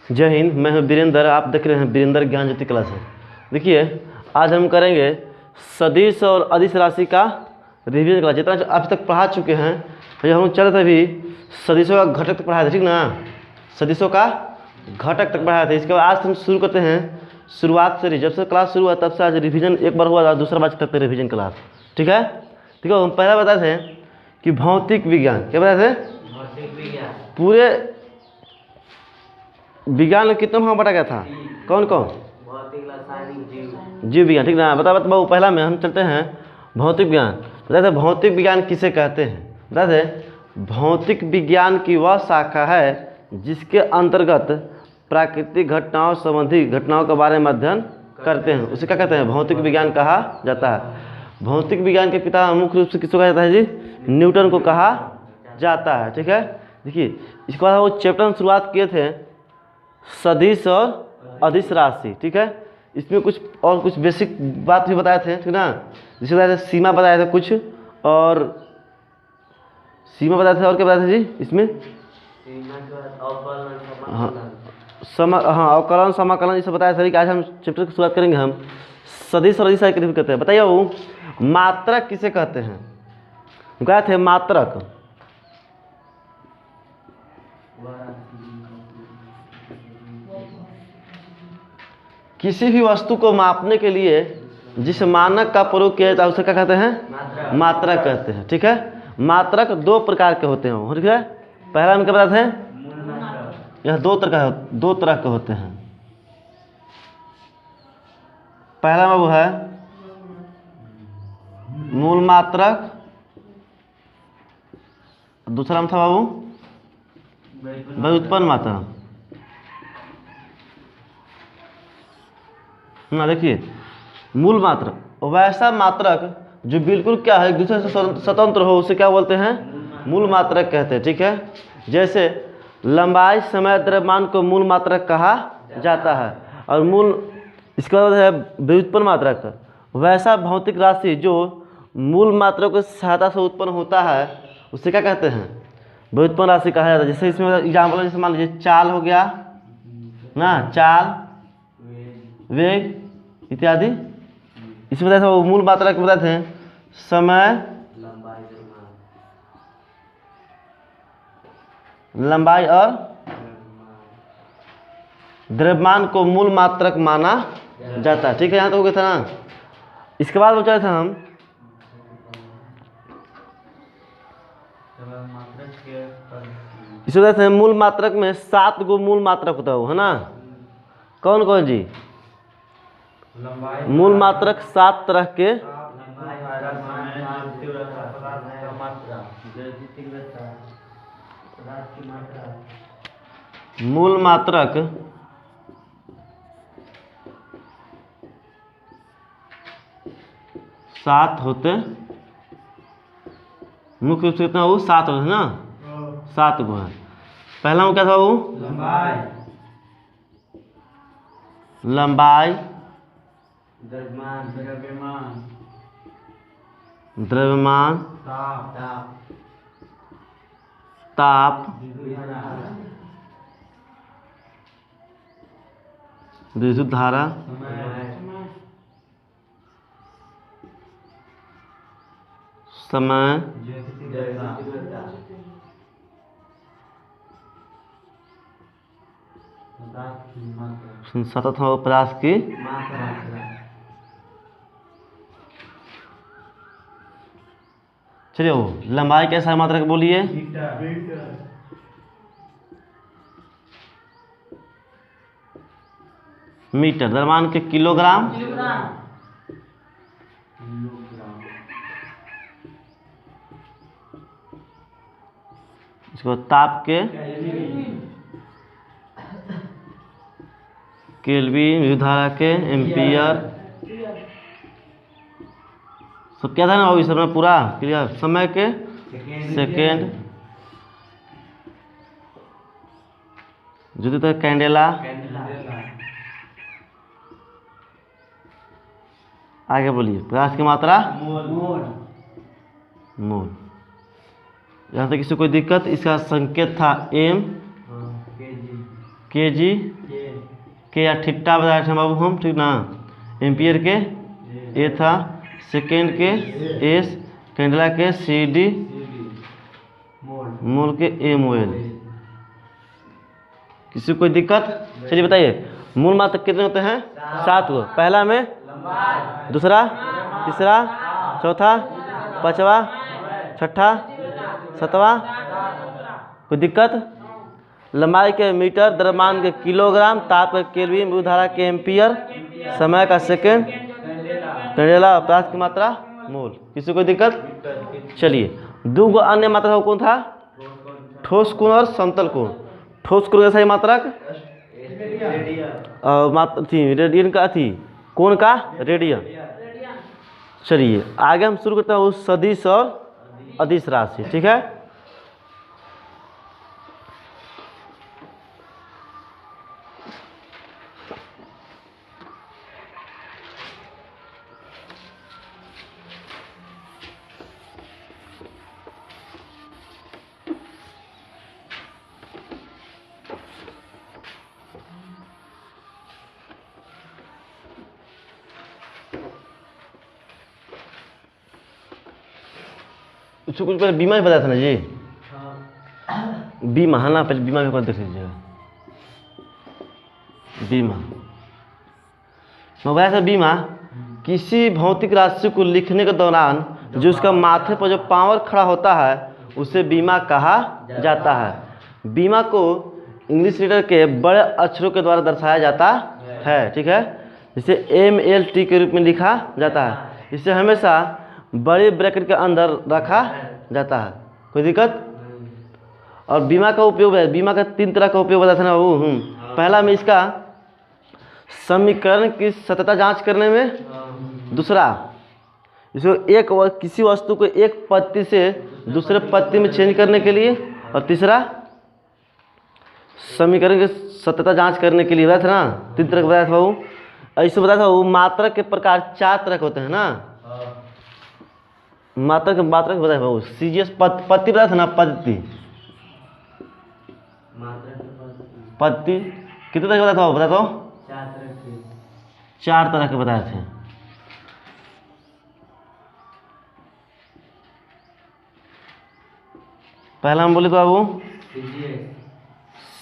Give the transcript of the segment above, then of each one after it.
जय हिंद, मैं हूं वीरेंद्र। आप देख रहे हैं वीरेंद्र ज्ञान ज्योति क्लास है। देखिए, आज हम करेंगे सदिश और अदिश राशि का रिवीजन क्लास। जितना अब तक पढ़ा चुके हैं, तो हम चल रहे थे अभी सदिशों का घटक तक पढ़ाए थे, ठीक ना। सदिशों का घटक तक पढ़ाए थे। इसके बाद आज हम शुरू करते हैं शुरुआत से। जब से क्लास शुरू हुआ तब से आज रिवीजन एक बार हुआ था, दूसरा बार करते हैं रिवीजन क्लास, ठीक है। ठीक है, हम पहला बताए थे कि भौतिक विज्ञान, क्या बताए थे? भौतिक विज्ञान। पूरे विज्ञान में कितने भाग बटा गया था? कौन कौन? भौतिक, रासायनिक, जीव। जीव विज्ञान, ठीक ना। बता बाबू, पहला में हम चलते हैं भौतिक विज्ञान। बताते भौतिक विज्ञान किसे कहते हैं? बताते भौतिक विज्ञान की वह शाखा है जिसके अंतर्गत प्राकृतिक घटनाओं संबंधी घटनाओं के बारे में अध्ययन करते हैं, उसे क्या कहते हैं? भौतिक विज्ञान कहा जाता है। भौतिक विज्ञान के पिता मुख्य रूप से किसको कहा जाता है जी? न्यूटन को कहा जाता है, ठीक है। देखिए, इसके बाद वो चैप्टर में शुरुआत किए थे सदिश और अदिश राशि, ठीक है। इसमें कुछ और कुछ बेसिक बात भी बताए थे, ठीक ना। जिसे बताए थे सीमा बताए थे कुछ, और सीमा बताए थे, और क्या बताए थे जी इसमें? हाँ, अवकलन समाकलन, इसे बताया था कि आज हम चैप्टर की शुरुआत करेंगे हम सदिश और अदिश राशि के कहते हैं। बताइए वो मात्रक किसे कहते हैं? क्या थे मात्रक? किसी भी वस्तु को मापने के लिए जिस मानक का प्रयोग किया जाता है उसे क्या कहते हैं? मात्रक कहते हैं, ठीक है। मात्रक दो प्रकार के होते हैं, ठीक है। पहला में क्या बताते हैं? यह दो तरह के होते हैं। पहला में वो है मूल मात्रक, दूसरा में था बाबू व्युत्पन्न मात्रक ना। देखिए, मूल मात्रक वैसा मात्रक जो बिल्कुल क्या है एक दूसरे से स्वतंत्र हो, उसे क्या बोलते हैं? मूल मात्रक कहते हैं, ठीक है। जैसे लंबाई, समय, द्रव्यमान को मूल मात्रक कहा जाता है। और इसके बाद है व्युत्पन्न मात्रक, वैसा भौतिक राशि जो मूल मात्रक की सहायता से उत्पन्न होता है उसे क्या कहते हैं? व्युत्पन्न राशि कहा जाता है। जैसे इसमें एग्जाम्पल जैसे मान लीजिए चाल हो गया ना, चाल, वेग इत्यादि। इसमें बताया था मूल मात्रक बताए थे समय, लंबाई और द्रव्यमान को मूल मात्रक माना जाता है, ठीक है। यहाँ तो हो गया था ना। इसके बाद बचा था हम इसमें बताए थे मूल मात्रक में 7 गो मूल मात्रक होता है ना। कौन कौन जी? मूल मात्रक 7 तरह के मूल मात्रक 7 होते, मुख्य रूप से कितना वो 7 होते ना, 7 गो है। पहला वो क्या था? वो लंबाई, द्रव्यमान, ताप, विद्युत धारा, समय, सतत प्रयास की, चलिए वो लंबाई कैसा मात्रक बोलिए? मीटर। द्रव्यमान के किलोग्राम, इसको ताप के केल्विन, विद्युत धारा के एम्पियर, सब क्या था ना इस समय पूरा क्लियर। समय के सेकेंड, जो था कैंडेला, आगे बोलिए। प्रकाश की मात्रा मोल। यहाँ तक किसी कोई दिक्कत? इसका संकेत था एम, kg के या ठिट्टा बताए थे बाबू हम, ठीक ना। एम्पियर के ए था, सेकेंड के एस, कैंडला के CD, मोल के MOL। किसी को कोई दिक्कत? चलिए बताइए, मूल मात्र कितने होते हैं? 7 गो। पहला में, दूसरा, तीसरा, चौथा, पांचवा, छठा, सातवां। कोई दिक्कत? लंबाई के मीटर, द्रव्यमान के किलोग्राम, ताप के केल्विन, विद्युत धारा के एम्पियर, समय का सेकेंड, कैंडेला, प्रकाश की मात्रा मोल। किसी को कोई दिक्कत? चलिए, 2 गो अन्य मात्रा कौन था? ठोस कोण और समतल कोण। ठोस कोण का सही मात्रक और रेडियन का थी, कोण का रेडियन। चलिए आगे हम शुरू करते हैं उस सदिश और अदिश राशि, ठीक है। उसको कुछ पहले बीमा भी बताया था ना जी। बीमा, है ना, पहले बीमा भी देख लीजिएगा। बीमा मैं बताया था, बीमा किसी भौतिक राशि को लिखने के दौरान जो उसका माथे पर जो पावर खड़ा होता है उसे बीमा कहा जाता है। बीमा को इंग्लिश लीटर के बड़े अक्षरों के द्वारा दर्शाया जाता है, ठीक है। इसे MLT के रूप में लिखा जाता है। इसे हमेशा बड़े ब्रैकेट के अंदर रखा जाता है। कोई दिक्कत? और बीमा का उपयोग है, बीमा का 3 तरह का उपयोग बताया था ना वो। पहला में इसका समीकरण की सत्यता जांच करने में, दूसरा इसको किसी वस्तु को एक पत्ती से दूसरे पत्ती में चेंज करने के लिए, और तीसरा समीकरण की सत्यता जांच करने के लिए बताया था ना। 3 तरह का बताया था वो। ऐसे बताया था वो। मात्रक के प्रकार 4 तरह के होते हैं ना। मात्रक बताया था वो। CGS पत्ती बताया था ना, पत्ती पत्ती कितने तरह के बताया था वो? बता दो। 4 तरह के बताए थे। पहला हम बोले तो बाबू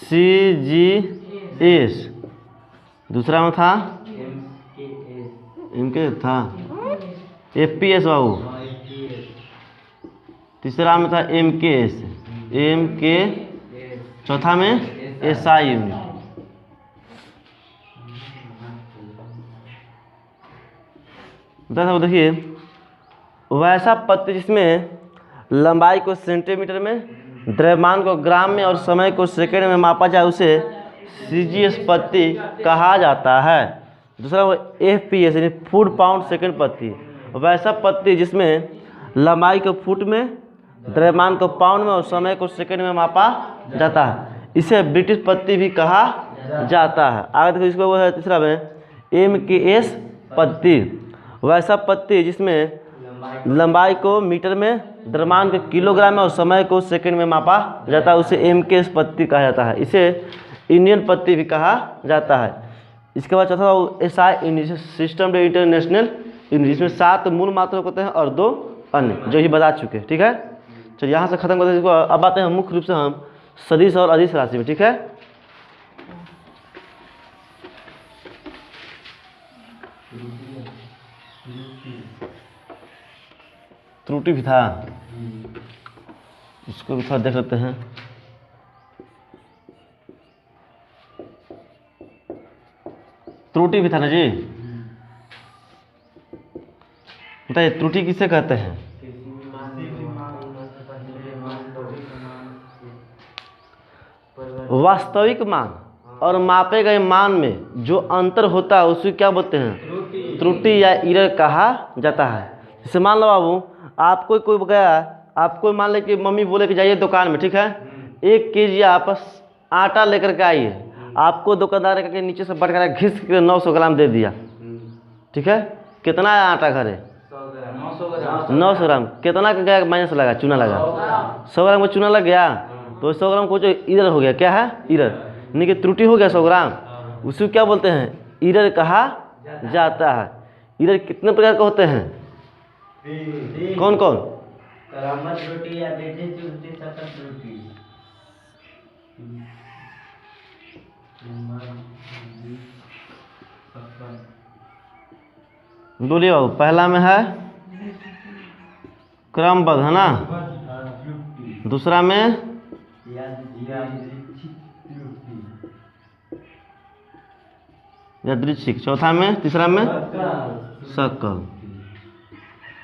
CGS, दूसरा में था इनके था FPS बाबू, तीसरा में था MKS, चौथा में SI यूनिट। देखिए, वैसा पत्ती जिसमें लंबाई को सेंटीमीटर में, द्रव्यमान को ग्राम में और समय को सेकंड में मापा जाए उसे CGS पत्ती कहा जाता है। दूसरा वो FPS यानी फुट पाउंड सेकंड पत्ती। वैसा पत्ती जिसमें लंबाई को फुट में, द्रव्यमान को पाउंड में और समय को सेकंड में मापा जाता है, इसे ब्रिटिश पत्ती भी कहा जाता है। आगे देखो, इसको वो है तीसरा में MKS पत्ती। वैसा पत्ती जिसमें लंबाई को मीटर में, द्रव्यमान को किलोग्राम में और समय को सेकंड में मापा जाता है, उसे MKS पत्ती कहा जाता है। इसे इंडियन पत्ती भी कहा जाता है। इसके बाद चौथा SI सिस्टम डे इंटरनेशनल, जिसमें 7 मूल मात्रक होते हैं और 2 अन्य, जो ही बता चुके, ठीक है। चलिए यहाँ से खत्म करते हैं इसको। अब आते हैं मुख्य रूप से हम सदिश और अदिश राशि में, ठीक है। त्रुटि भी था, इसको भी थोड़ा देख लेते हैं। त्रुटि भी था ना जी। बताइए त्रुटि किसे कहते हैं? वास्तविक मान और मापे गए मान में जो अंतर होता है उसे क्या बोलते हैं? त्रुटि या एरर कहा जाता है। जैसे मान लो बाबू, आपको कोई गया, आपको मान ले कि मम्मी बोले कि जाइए दुकान में, ठीक है, 1 केजी आप आटा लेकर के आइए। आपको दुकानदार के नीचे से बटका घिस के 900 ग्राम दे दिया, ठीक है। कितना है आटा घर है? 900 ग्राम। कितना का गया माइनस लगा, चूना लगा? 100 ग्राम को चूना लग गया, तो 100 ग्राम को जो इधर हो गया, क्या है? इधर। यानी कि त्रुटि हो गया 100 ग्राम, उसको क्या बोलते हैं? एरर कहा जाता है। एरर कितने प्रकार के होते हैं? कौन कौन? क्रमबद्ध त्रुटि, यादृच्छिक त्रुटि, सकल त्रुटि। बोलिए बाबू। पहला में है क्रमबद्ध, है ना? दूसरा में यादृच्छिक, चौथा में, तीसरा में सकल।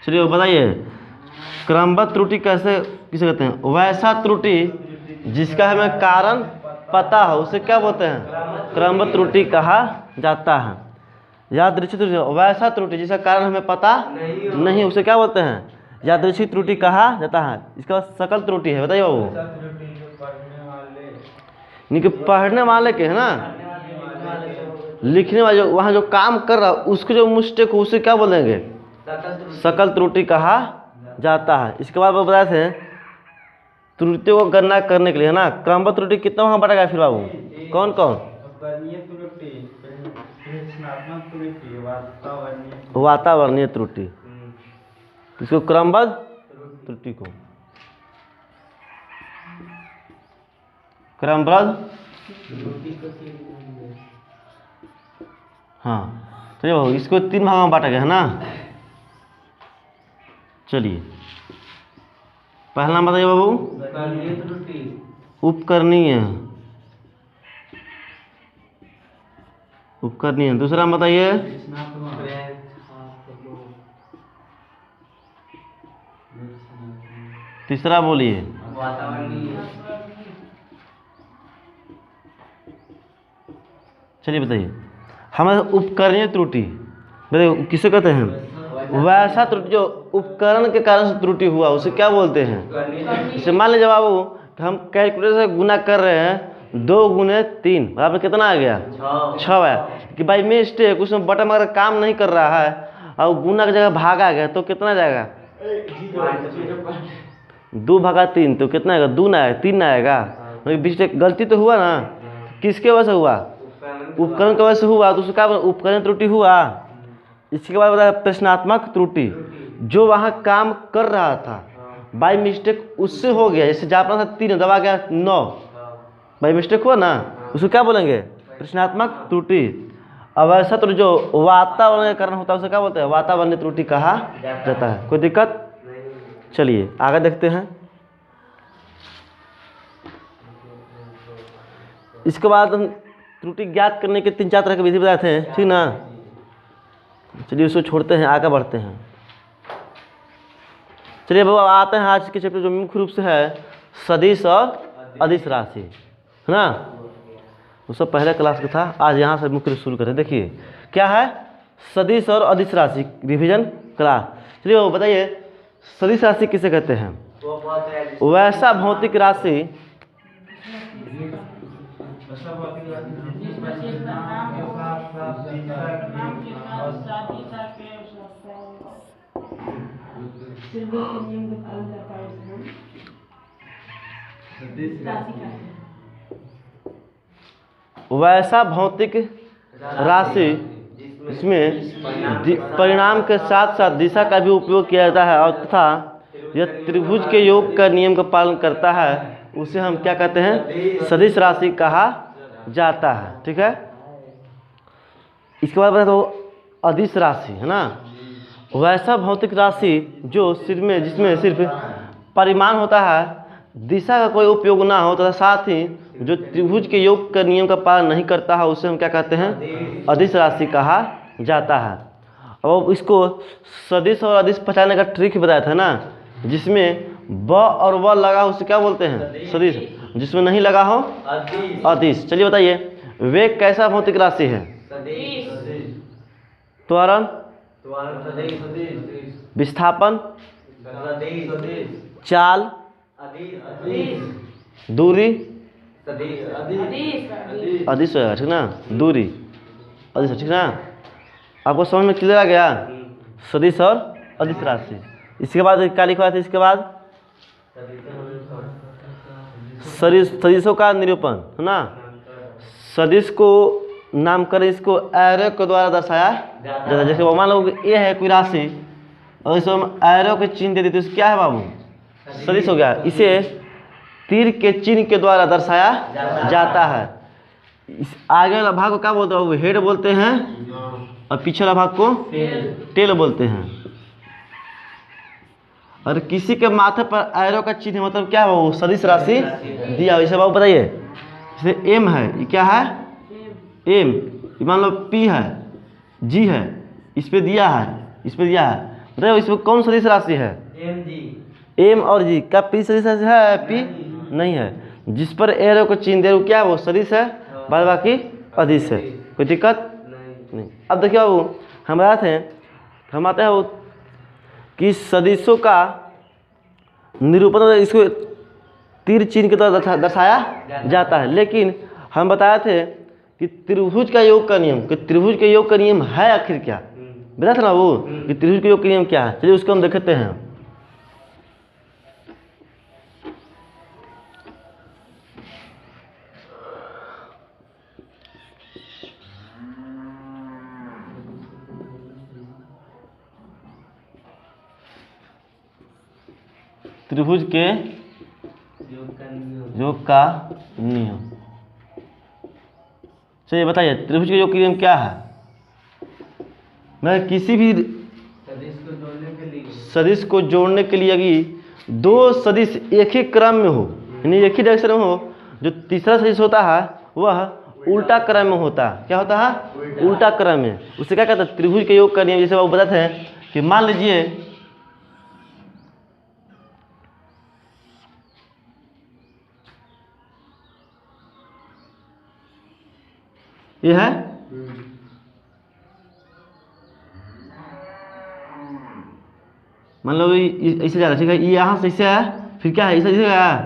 चलिए बताइए, क्रमबद्ध त्रुटि कैसे किसे कहते हैं? वैसा त्रुटि जिसका हमें कारण पता हो उसे क्या बोलते हैं? क्रमबद्ध त्रुटि कहा जाता है। यादृच्छिक त्रुटि, वैसा त्रुटि जिसका कारण हमें पता नहीं उसे क्या बोलते हैं? यादृच्छिक त्रुटि कहा जाता है। इसके बाद सकल त्रुटि है, बताइए बाबू। नहीं कि पढ़ने वाले के, है ना, लिखने वाले, वहाँ जो काम कर रहा उसको जो मिस्टेक हो उसे क्या बोलेंगे? सकल त्रुटि कहा जाता है। इसके बाद वो बताए थे त्रुटियों को गणना करने के लिए, है ना, क्रमबद्ध त्रुटि कितना वहाँ बटा गया फिर बाबू? कौन कौन? वातावरणीय त्रुटि, इसको क्रमबद्ध त्रुटि को क्रमबद्ध, हाँ। चलिए बाबू, इसको 3 भागों में बांटा गया, है ना। चलिए पहला बताइए बाबू। उपकरणीय, उपकरणीय। दूसरा बताइए। तीसरा बोलिए। चलिए बताइए, हमारे उपकरणीय त्रुटि बताइए किसे कहते हैं? वैसा त्रुटि जो उपकरण के कारण से त्रुटि हुआ उसे क्या बोलते हैं? जैसे मान लीजिए बाबू कि हम कैलकुलेटर से गुना कर रहे हैं, 2 गुने 3 बराबर कितना आ गया? 6 है। कि भाई मिस्टेक उसमें बटन अगर काम नहीं कर रहा है और गुना की जगह भाग आ गया तो कितना जाएगा? 2 भागा 3 तो कितना आएगा? 2 ना आएगा, 3 ना आएगा। बीच में गलती तो हुआ ना, किसके वजह से हुआ? उपकरण की वजह से हुआ, तो उसका उपकरण त्रुटि हुआ। इसके बाद बताया प्रश्नात्मक त्रुटि, जो वहाँ काम कर रहा था बाय मिस्टेक उससे हो गया। जैसे जापना था 3 दबा गया 9, बाय मिस्टेक हुआ ना, उसको क्या बोलेंगे? प्रश्नात्मक त्रुटि। अब ऐसा त्रुटि जो वातावरण के कारण होता है उसे क्या बोलते हैं? वातावरणीय त्रुटि कहा जाता है। कोई दिक्कत? चलिए आगे देखते हैं। इसके बाद हम त्रुटि ज्ञात करने के 3-4 तरह के विधि बताए थे, ठीक ना। चलिए उसको छोड़ते हैं, आगे बढ़ते हैं। चलिए बाबा आते हैं आज के चैप्टर जो मुख्य रूप से है सदिश और अदिश राशि, है ना। वो सब पहले क्लास का था, आज यहाँ से मुख्य रूप शुरू करें। देखिए क्या है सदिश और अदिश राशि, रिवीजन क्लास। चलिए वो बताइए सदिश राशि किसे कहते हैं? वैसा भौतिक राशि वैसा भौतिक राशि इसमें परिणाम के साथ साथ दिशा का भी उपयोग किया जाता है और तथा यह त्रिभुज के योग का नियम का पालन करता है, उसे हम क्या कहते हैं? सदिश राशि कहा जाता है। ठीक है। इसके बाद बताए तो अदिश राशि, है ना, वैसा भौतिक राशि जो जिसमें सिर्फ परिमाण होता है, दिशा का कोई उपयोग ना हो तथा साथ ही जो त्रिभुज के योग का नियम का पालन नहीं करता है, उसे हम क्या कहते हैं? अदिश राशि कहा जाता है। अब इसको सदिश और अदिश पहचानने का ट्रिक बताया था ना, जिसमें ब और व लगा हो उसे क्या बोलते हैं? सदिश। जिसमें नहीं लगा हो अदिश। चलिए बताइए वेग कैसा भौतिक राशि है? त्वरण, विस्थापन, चाल, दूरी, अदिश होगा, ठीक ना। दूरी अदिश, ठीक ना। आपको समझ में क्लियर आ गया सदिश और अदिश राशि। इसके बाद क्या लिखा था? इसके बाद सदिशों का निरूपण, है ना। सदिश को नामकरण इसको एरो के द्वारा दर्शाया जाता है। जैसे वो मान लो ए है कोई राशि और इसको हम एरो के चिन्ह दे देते तो क्या है बाबू, सदिश हो गया। इसे तीर के चिन्ह के द्वारा दर्शाया जाता है। इस आगे वाला भाग को क्या बोलते हैं, हेड बोलते हैं और पीछे वाला भाग को टेल बोलते हैं। और किसी के माथे पर एरो का चिन्ह मतलब क्या है, वो सदिश राशि दिया हो। इसे बाबू बताइए, जैसे एम है, ये क्या है एम, मान लो पी है, जी है, इस पे दिया है, इस पे दिया है, बताइए इसमें कौन सदिश राशि है, एम और जी। क्या पी सदिश राशि है, पी नहीं है। जिस पर एरो को चिन्ह दे क्या वो सदिश है, बाद बाकी अदिश है, कोई दिक्कत नहीं। अब देखिए बाबू हम आते हैं, हम आते हैं वो कि सदिशों का निरूपण इसको तीर चिन्ह के द्वारा दर्शाया जाता है। लेकिन हम बताए थे कि त्रिभुज का योग का नियम, कि त्रिभुज के योग का नियम है आखिर क्या, बताया था ना वो कि त्रिभुज के योग का नियम क्या है। चलिए उसको हम देखते हैं। त्रिभुज के योग का नियम, चलिए बताइए त्रिभुज के योग का नियम क्या है। मैं किसी भी सदिश को जोड़ने के लिए यदि दो सदिश एक ही क्रम में हो, यानी एक ही डायरेक्शन में हो, जो तीसरा सदिश होता है वह उल्टा क्रम में होता है। क्या होता है, उल्टा क्रम में। उससे क्या कहते हैं, त्रिभुज के योग का नियम। जैसे वो बताते हैं कि मान लीजिए ये है, मान लो ऐसे जा रहा है, ठीक है, ये यहाँ से ऐसे है, फिर क्या है ऐसे आया,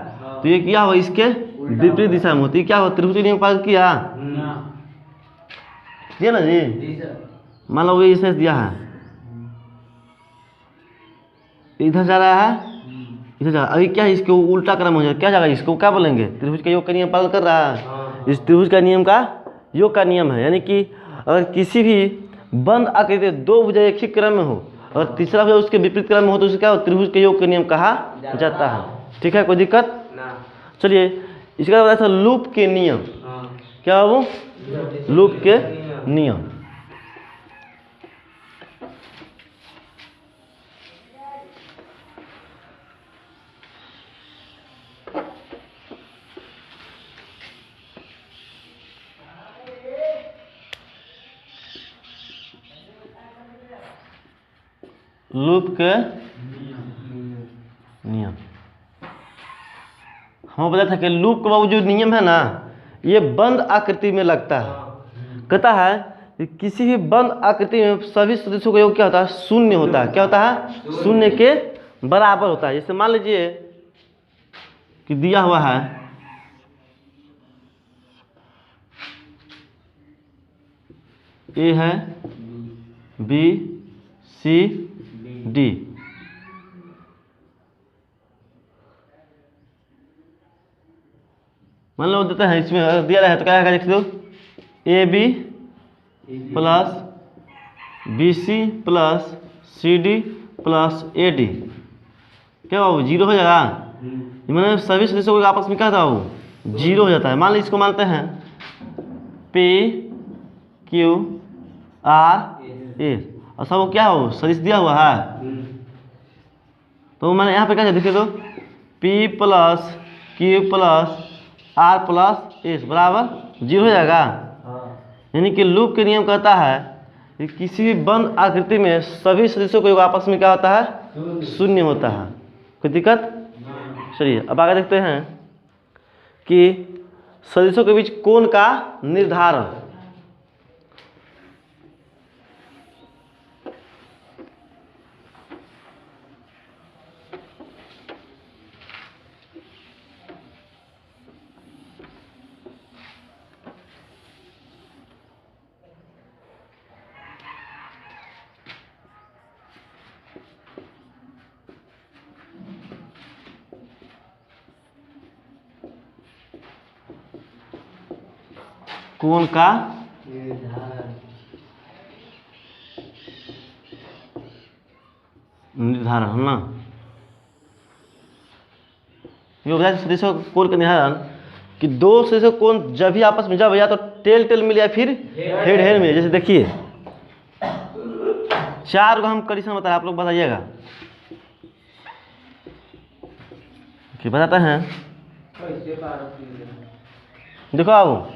तो ये क्या हो, इसके विपरीत दिशा में होती है। क्या हो, त्रिभुज के नियम पालन किया ना जी। मान लो ये ऐसे दिया है, इधर जा रहा है, इधर जा रहा है, अभी क्या है, इसको उल्टा क्रम हो जाए, क्या जाएगा, इसको क्या बोलेंगे, त्रिभुज का योग का नियम पालन कर रहा है। इस त्रिभुज का नियम का योग का नियम है। यानी कि अगर किसी भी बंद आकृति दो भुजा एक ही क्रम में हो और तीसरा भुजा उसके विपरीत क्रम में हो तो उसे क्या हो, त्रिभुज के योग का नियम कहा जाता है। ठीक है, कोई दिक्कत। चलिए इसका बताया था लूप के नियम। क्या वो लूप के नियम, लूप के नियम हम बताया था कि लूप का बाबू जो नियम है ना, ये बंद आकृति में लगता है। कहता है कि किसी भी बंद आकृति में सभी सदस्यों का योग क्या होता है, शून्य होता है। क्या होता है, शून्य के बराबर होता है। जैसे मान लीजिए कि दिया हुआ है ए है, बी सी डी, मान लो देता है, इसमें दिया रहा है तो क्या देख दो, A B plus B C plus C D plus A D, क्या बाबू जीरो हो जाएगा। मैंने सभी सदस्यों को आपस में क्या था, वो जीरो हो जाता है। मान लो इसको मानते हैं पी क्यू आर ए, और सब क्या हो, सदिश दिया हुआ है। तो मैंने यहाँ पे क्या देखिए तो P plus Q plus R plus S बराबर जीरो हो जाएगा। यानी कि लूप के नियम कहता है कि किसी भी बंद आकृति में सभी सदस्यों को आपस में क्या होता है, शून्य होता है। कोई दिक्कत। चलिए अब आगे देखते हैं कि सदस्यों के बीच कोण का निर्धारण। कोण का निर्धारण है ना। ये बताया सदिशों कोण का निर्धारण कि दो सदिशों कोण जब भी आपस में जब या तो टेल टेल मिले या फिर हेड हेड मिले। जैसे देखिए 4 को हम कंडीशन बताए, आप लोग बताइएगा कि बताते हैं। देखो आप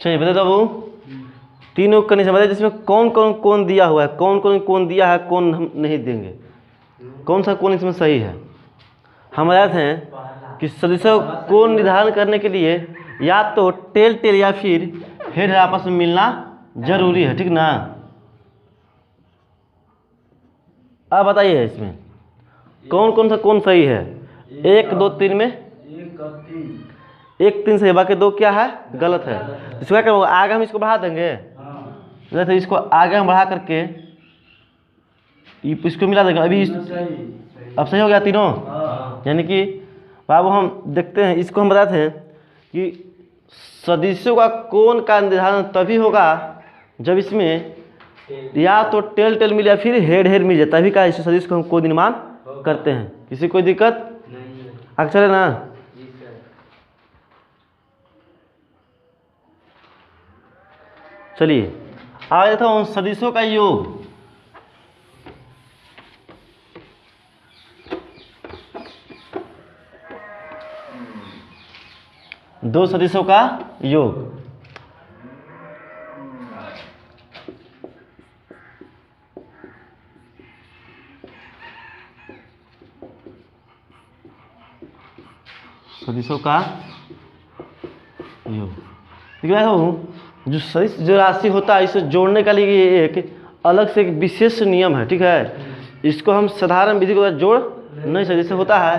चलिए बता दो बाबू, तीनों कंडीशन बताइए जिसमें कौन कौन कौन दिया हुआ है, कौन कौन कौन दिया है, कौन हम नहीं देंगे, कौन सा कौन इसमें सही है। हम बताते हैं कि सदिशों कोण निर्धारण करने के लिए या तो टेल टेल या फिर हेड आपस में मिलना जरूरी है, ठीक ना। अब बताइए इसमें कौन कौन सा कौन सही है। 1 2 3 में 1 3 सही, बाकी 2 क्या है गलत है। इसको क्या करेंगे, आगे हम इसको बढ़ा देंगे, जैसे इसको आगे हम बढ़ा करके इसको मिला देंगे। अभी अब सही हो गया तीनों। यानी कि बाबू हम देखते हैं, इसको हम बताते हैं कि सदिशों का कोण का निर्धारण तभी होगा जब इसमें या तो टेल टेल मिले या फिर हेड हेड मिल जाए, तभी का इस सदिश को हम कोण निर्माण करते हैं। किसी कोई दिक्कत अक्सर है ना। चलिए आगे देखता हूँ सदिशों का योग। दो सदिशों का योग। सदिशों का योग जो सदिश जो राशि होता है इसे जोड़ने के लिए एक अलग से एक विशेष नियम है, ठीक है। इसको हम साधारण विधि को जोड़ नहीं सकते। जैसे होता है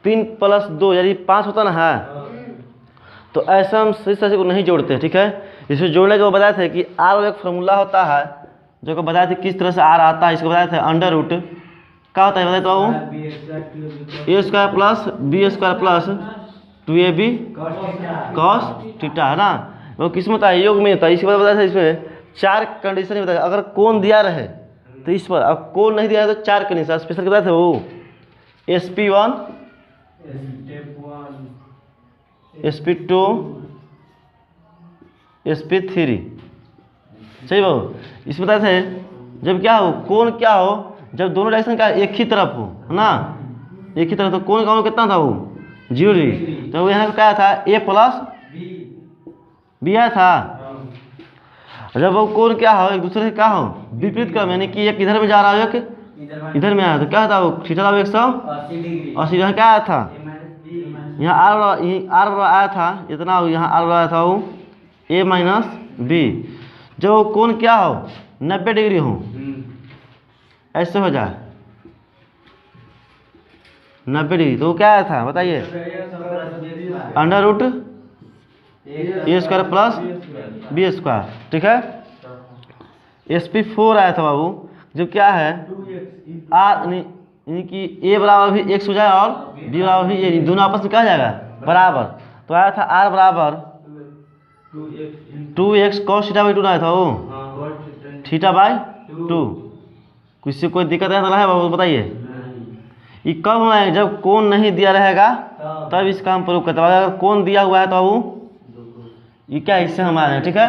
3 + 2 यानी 5 होता ना है, तो ऐसा हम सदिश राशि को नहीं जोड़ते हैं, ठीक है। इसे जोड़ने के वो बताए थे कि आर एक फार्मूला होता है जो को बताए थे किस तरह से आर आता है। इसको बताए थे अंडर रूट क्या होता है बताए तो a² + b² + 2ab cos theta है ना। वो किस में होता है, योग में होता है। इसके बाद बताया था इसमें 4 कंडीशन ही बताया। अगर कोण दिया रहे तो इस पर, अब कोण नहीं दिया है तो 4 कंडीशन स्पेशल बताए थे वो sp1 sp2 sp3 सही बाबू। इसमें बताए थे जब क्या हो कोण क्या हो, जब दोनों डायरेक्शन का एक ही तरफ हो, है ना, एक ही तरफ। तो कोण का कितना था वो 0 डिग्री। तो यहाँ क्या था a + b आया था। जब वो कोण क्या हो एक दूसरे से क्या हो विपरीत क्रम, यानी कि एक इधर में जा रहा है एक इधर में आया, तो क्या था वो थीटा था 180। यहाँ क्या आया था, यहाँ आर आया था इतना, यहाँ आर आया था वो a - b। जो कोण क्या हो 90 डिग्री हो, ऐसे हो जाए 90 डिग्री, तो क्या आया था बताइए अंडर रूट a² + b², ठीक है। sp4 आया था बाबू, जो क्या है आर यानी कि a बराबर भी x हो जाए और b बराबर भी a, दोनों आपस में क्या जाएगा बराबर। तो आया था r बराबर 2x cos थीटा बाई 2 आया था वो, थीटा बाई 2। किसी कोई दिक्कत है बाबू बताइए। ये कब होना है? जब कोण नहीं दिया रहेगा तब इसका हम प्रयोग करते हैं। अगर कोण दिया हुआ है तो बाबू ये क्या है, इससे हम आए हैं, ठीक है।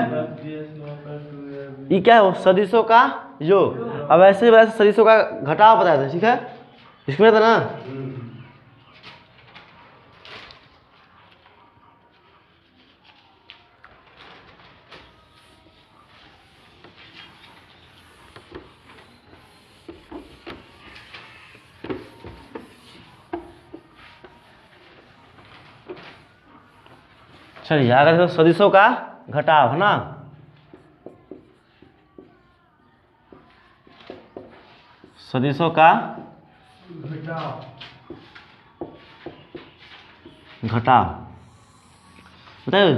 ये क्या है? सदिशों का योग। अब ऐसे ही वैसे सदिशों का घटाव बताया था, ठीक है, इसमें था ना। चलिए आगे देखो, सदिशों का घटाव है ना। सदिशों का घटाव बताइए।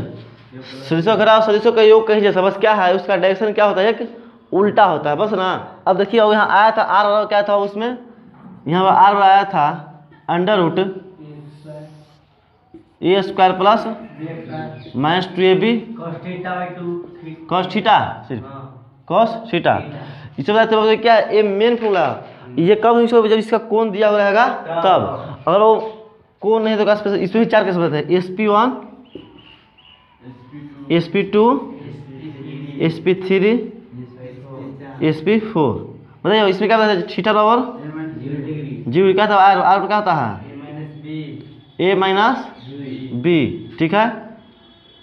सदिशों का घटाव सदिशों का योग कहीं जैसा, बस क्या है उसका डायरेक्शन क्या होता है कि उल्टा होता है, बस ना। अब देखिए यहाँ आया था आर और क्या था उसमें, यहाँ पर आर आया था under root a square plus minus 2ab cos theta, सिर्फ cos थीटा। इससे बताते क्या है, ये मेन फॉर्मूला। ये कब इसको जब इसका कोण दिया हुआ रहेगा तब। अगर वो कोण नहीं तो इसमें भी 4 कैसे बताते हैं, sp1 sp2 sp3 sp4। बताइए इसमें क्या बताया, थीटा बराबर 0 क्या था, आर क्या होता है a माइनस बी, ठीक है।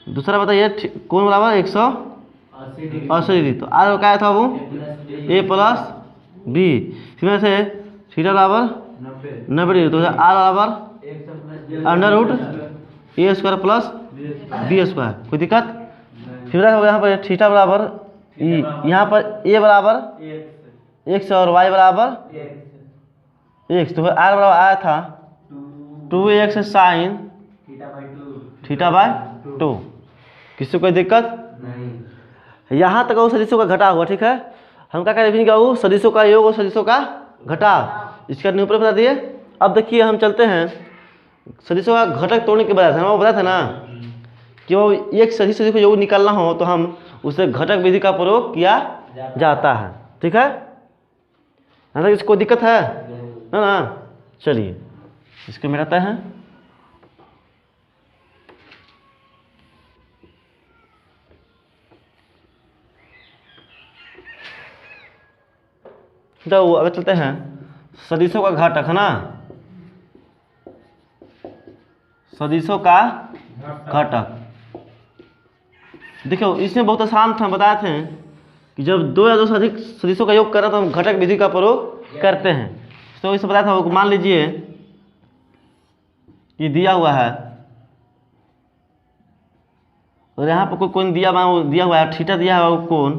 दूसरा बताइए कोण बराबर 180 डिग्री, तो आर क्या था वो a प्लस बी। इसमें से थीटा बराबर 90 डिग्री, तो आर बराबर under root a square plus B square. कोई दिक्कत? फिर यहाँ पर थीटा बराबर यहाँ पर ए बराबर x और y बराबर x, तो आर बराबर आया था 2x साइन थीटा बाई 2। किसी को कोई दिक्कत नहीं? यहाँ तक वो सदिशों का घटाव हुआ, ठीक है। हम क्या करें वो सदिशों का योग और सदिशों का घटाव, इसका निरूपण बता दिए। अब देखिए हम चलते हैं सदिशों का घटक तोड़ने के बाद, वो बताया था ना कि वो एक सदिश को योग निकालना हो तो हम उसे घटक विधि का प्रयोग किया जाता है, ठीक है। यहाँ तक इसको दिक्कत है ना। चलिए इसको मिटाते हैं। तो अगर चलते हैं सदिशों का घटक है ना, सदिशों का घटक। देखो इसमें बहुत आसान था, बताए थे कि जब 2 या 2 से अधिक सदिशों का योग करना तो हम घटक विधि का प्रयोग करते हैं। तो इसे बताया था, मान लीजिए कि दिया हुआ है और यहाँ पर कोई कोण दिया हुआ है, थीटा दिया है वो कोण,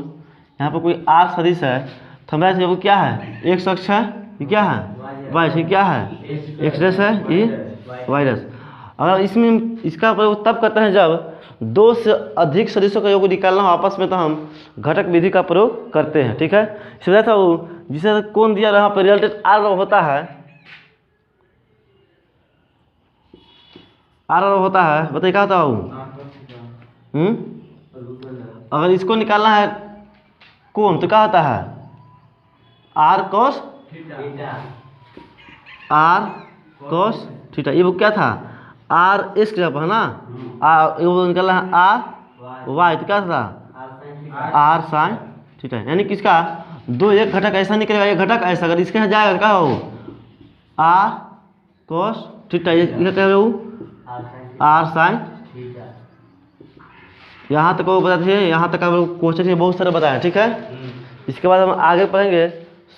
यहाँ पर कोई आर सदिश है, तो हमारे वो क्या है, एक्स अक्ष है, ये क्या है वाई, ये क्या है एक्स रेस है, ये वाई रेस। अगर इसमें इसका प्रयोग तब करते हैं जब 2 से अधिक सदिशों का योग निकालना हो आपस में, तो हम घटक विधि का प्रयोग करते हैं, ठीक है। इसलिए था वो जिसे कोण दिया यहाँ पर रिजल्टेड आर होता है, आर होता है, बताइए क्या होता है वो। अगर इसको निकालना है कोण तो क्या होता है आर कोस थीटा। ये वो क्या था आर एस जब है ना, वो निकालना है आर वाई, तो क्या था आर साइन थीटा। यानी कि इसका 2 एक घटक ऐसा निकलेगा, एक घटक ऐसा, अगर इसके यहाँ जाएगा क्या हो आर कोस थीटा, ये क्या है वो आर साइन। यहाँ तक वो बताते हैं, यहाँ तक क्वेश्चन बहुत सारे बताया, ठीक है। इसके बाद हम आगे पढ़ेंगे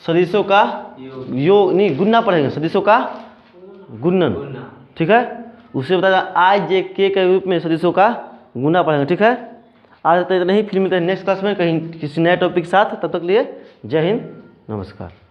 सदिशों का योग, नहीं गुणना पढ़ेंगे, सदिशों का गुणन, ठीक है। उसे बताया आई जे के रूप में सदिशों का गुणा पढ़ेंगे, ठीक है। आज तक नहीं, फिर मिलते हैं नेक्स्ट क्लास में कहीं किसी नए टॉपिक के साथ। तब तक लिए जय हिंद, नमस्कार।